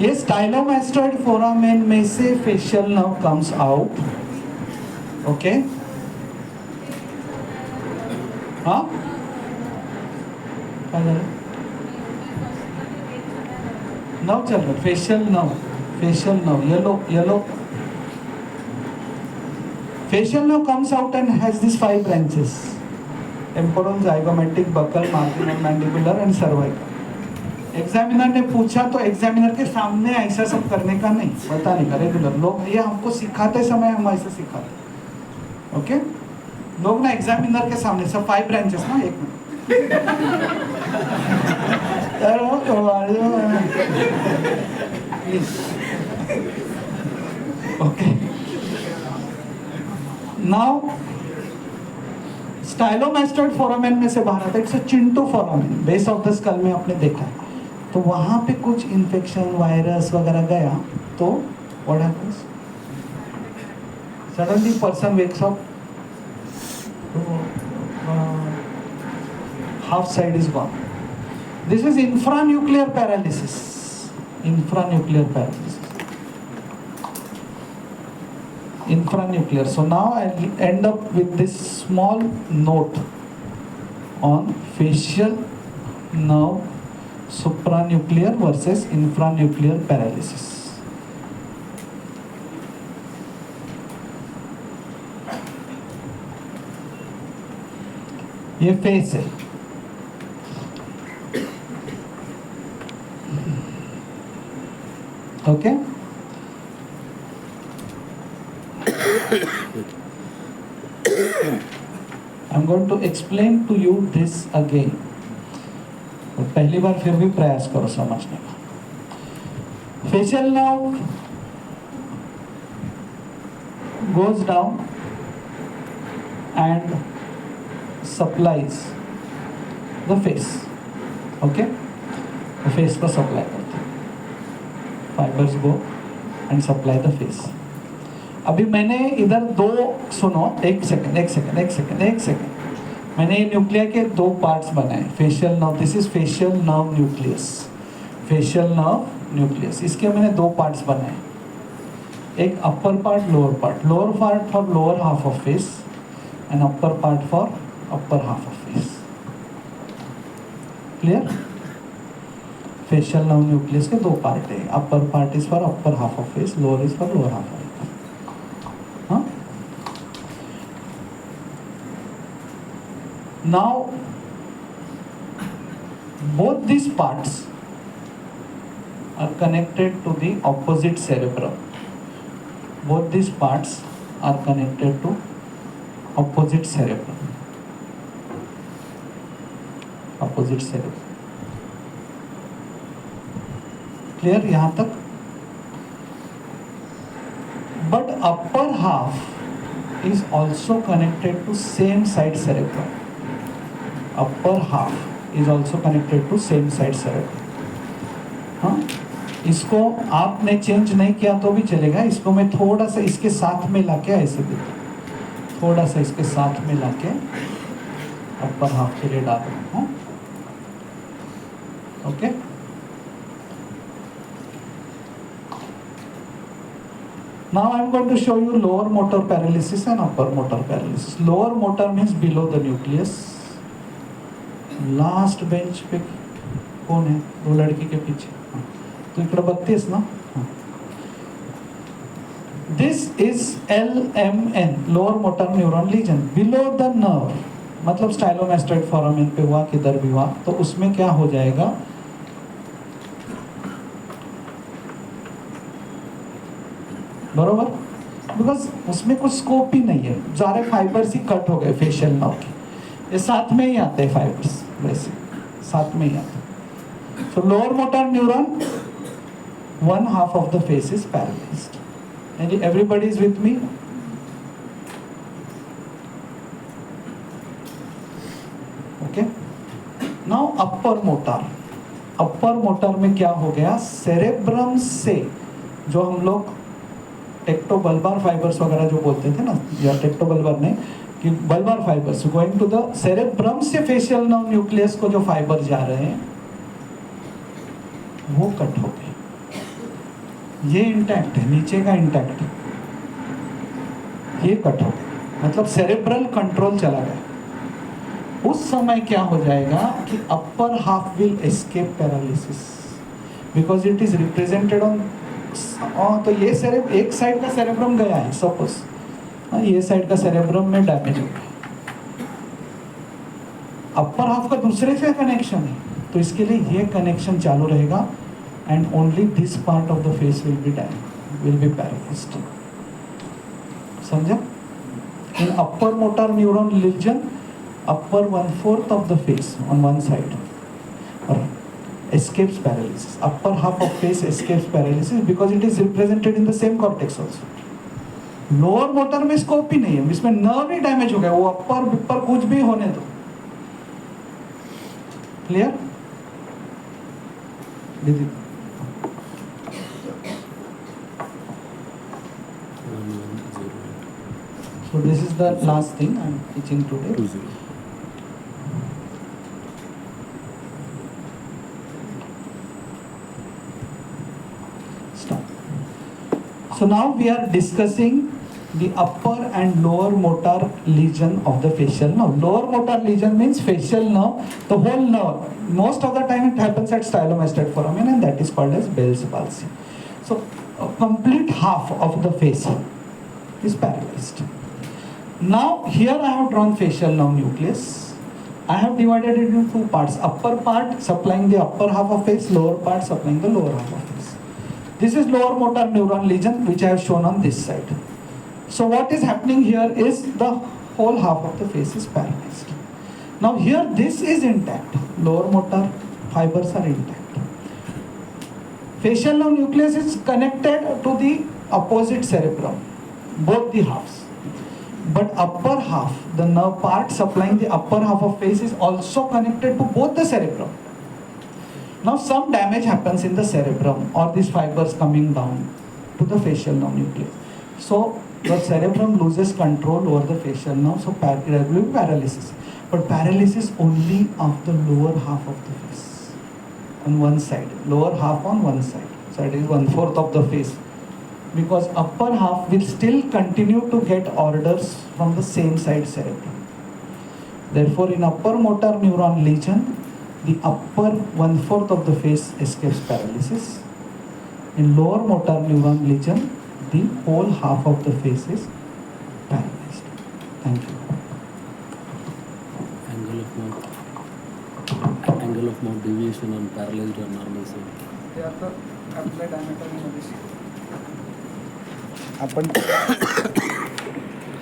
ये स्टाइलोमास्टोइड फोरामेन में से facial nerve comes out. Okay, हाँ क्या करें, नर्व चल रहा, facial nerve, yellow facial nerve comes out and has these 5 branches: temporal, zygomatic, buccal, marginal, mandibular and cervical. Examiner ने पूछा तो एग्जामिनर के सामने ऐसा सब करने का नहीं, बताने का. रेगुलर लोग ये हमको सिखाते समय हम ऐसे सिखाते. ओके, लोग ना एग्जामिनर के सामने सब 5 ब्रांचेस ना, एक मिनट ओके. नाउ स्टाइलोमास्टोइड फोरामेन में से बाहर आता है, it's a Chintu foramen, base of the skull में आपने देखा है. तो वहां पे कुछ इन्फेक्शन, वायरस वगैरह गया तो what happens, suddenly person wakes up, half side is gone. This is infranuclear paralysis. Infranuclear. So now I'll end up with this small note on facial nerve supranuclear versus infranuclear paralysis. ये face है. Okay, I'm going to explain to you this again. तो पहली बार फिर भी प्रयास करो समझने का. Facial nerve goes down and supplies the face. Okay, the face को supply करते हैं. Fibers go and supply the face. अभी मैंने इधर दो, सुनो एक सेकंड. मैंने ये न्यूक्लिया के 2 पार्ट्स बनाए. Facial nerve, this is facial nerve nucleus. इसके मैंने 2 पार्ट्स बनाए, एक upper part, lower part for lower half of face and upper part for upper half of face. Clear? Facial nerve nucleus के 2 part है. Upper part is for upper half of face, lower is for lower half of face. Now, both these parts are connected to the opposite cerebrum. Opposite cerebrum. Clear यहाँ तक? But upper half is also connected to same side cerebrum. हाँ, इसको आपने change नहीं किया तो भी चलेगा. इसको मैं थोड़ा सा इसके साथ में लाके ऐसे देता हूँ, थोड़ा सा इसके साथ में लाके अपर हाफ के लिए डाल रहा हूँ. Okay, now I am going to show you lower motor paralysis and upper motor paralysis. Lower motor means below the nucleus. Last bench पे कौन है? 2 लड़की के पीछे. तो इकडे बघतेस ना. This is LMN, lower motor neuron legion, below the nerve. मतलब स्टाइलोमास्टोइड फोरामेन पे हुआ, किधर भी हुआ, तो उसमें क्या हो जाएगा, बरोबर, बिकॉज उसमें कुछ स्कोप ही नहीं है. सारे फाइबर्स ही कट हो गए फेशियल नर्व के. ये साथ में ही आते हैं फाइबर्स, वैसे साथ में ही आते हैं. सो lower motor neuron, 1 half of the face is paralyzed. And everybody is with me? Okay. Now upper motor में क्या हो गया, सेरेब्रम से जो हम लोग टेक्टोबल्बार फाइबर्स वगैरह जो बोलते थे ना, या टेक्टोबल्बार ने कि bulbar fibres going to the cerebrum से फेशियल नर्व न्यूक्लियस को जो फाइबर जा रहे हैं वो कट हो गए. ये इंटैक्ट है, नीचे का इंटैक्ट है, ये कट हो गया, मतलब सेरेब्रल कंट्रोल चला गया। उस समय क्या हो जाएगा कि upper half will escape paralysis because it is represented on, तो ये एक साइड का सेरेब्रम गया है सपोज, ये साइड का सेरेब्रम में डैमेज हो गया, अपर हाफ का दूसरे से कनेक्शन है, तो इसके लिए ये कनेक्शन चालू रहेगा and only this part of the face will be paralysed. समझा? In upper motor neuron lesion, upper 1/4 of the face on one side or escapes paralysis. Upper half of face escapes paralysis because it is represented in the same cortex also. Lower motor में scope ही नहीं है, इसमें nerve ही damage हो गया, वो अपर विपर कुछ भी होने दो। क्लियर? दीदी so this is the last thing I am teaching today. 20. So now we are discussing the upper and lower motor lesion of the facial nerve. Lower motor lesion means facial nerve, the whole nerve. Most of the time it happens at stylomastate foramen and that is called as Bell's palsy. So a complete half of the face is paralyzed. Now here I have drawn facial nerve nucleus. I have divided it into two parts. Upper part supplying the upper half of face, lower part supplying the lower half of face. This is lower motor neuron lesion which I have shown on this side. So what is happening here is the whole half of the face is paralyzed. Now here this is intact. Lower motor fibers are intact. Facial nerve nucleus is connected to the opposite cerebrum, both the halves. But upper half, the nerve part supplying the upper half of face is also connected to both the cerebrum. Now some damage happens in the cerebrum or these fibers coming down to the facial nerve nucleus. So the cerebrum loses control over the facial nerve, so there will be paralysis. But paralysis only of the lower half of the face on one side, lower half on one side. So it is 1/4 of the face. Because upper half will still continue to get orders from the same side cerebrum. Therefore, in upper motor neuron lesion, the upper 1/4 of the face escapes paralysis. In lower motor neuron lesion, the whole half of the face is paralyzed. Thank you. Angle of mouth deviation on paralyzed or normal side. ते आता आपल्या डायमेट्री मध्ये आपण